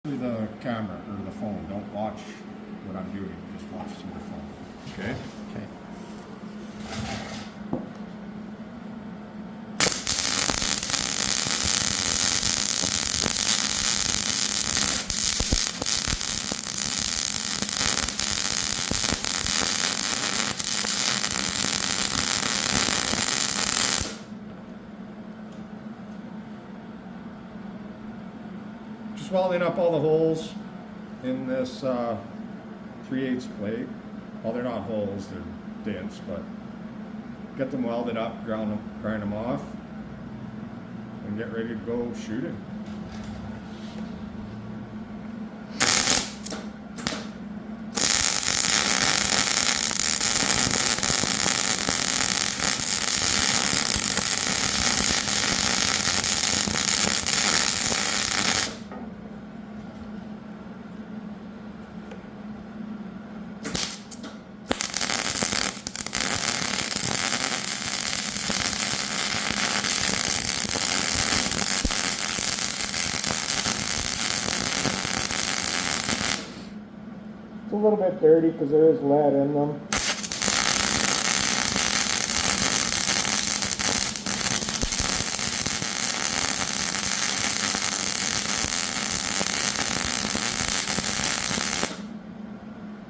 The camera or the phone. Don't watch what I'm doing. Just watch through the phone. Okay? Okay. Just welding up all the holes in this 3/8 plate. Well, they're not holes, they're dents, but get them welded up, grind them off, and get ready to go shooting. It's a little bit dirty because there is lead in them.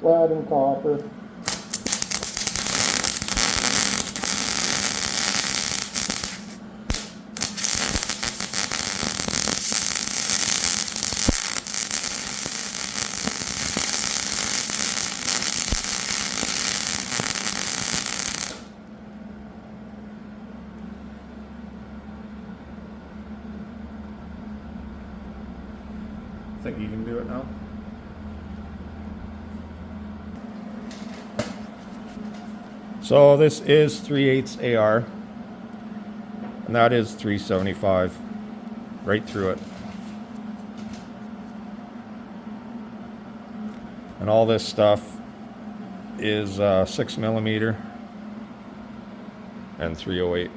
Lead and copper. Think you can do it now? So this is 3/8 AR, and that is 375 right through it. And all this stuff is 6mm and 308.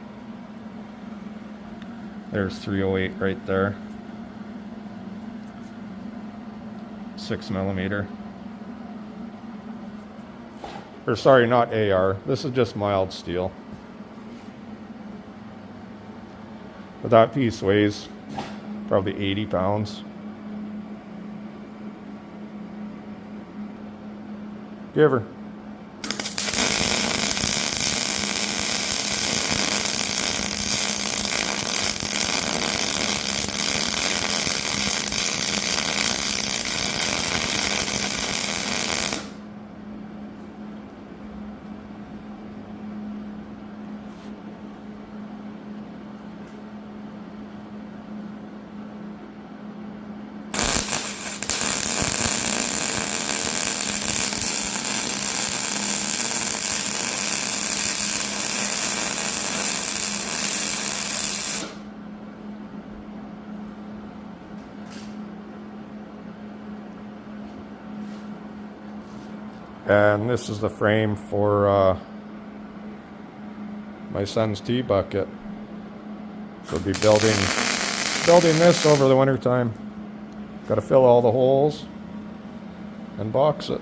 There's 308 right there. 6mm. Or sorry, not AR. This is just mild steel. But that piece weighs probably 80 pounds. Give her. And this is the frame for my son's tea bucket. So we'll be building this over the winter time. Got to fill all the holes and box it.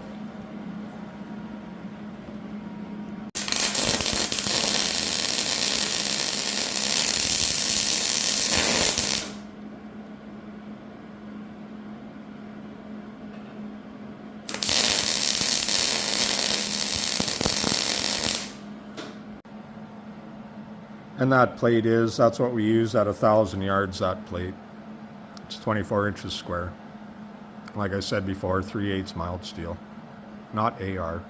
And that plate that's what we use at 1,000 yards, that plate. It's 24 inches square. Like I said before, 3/8 mild steel, not AR.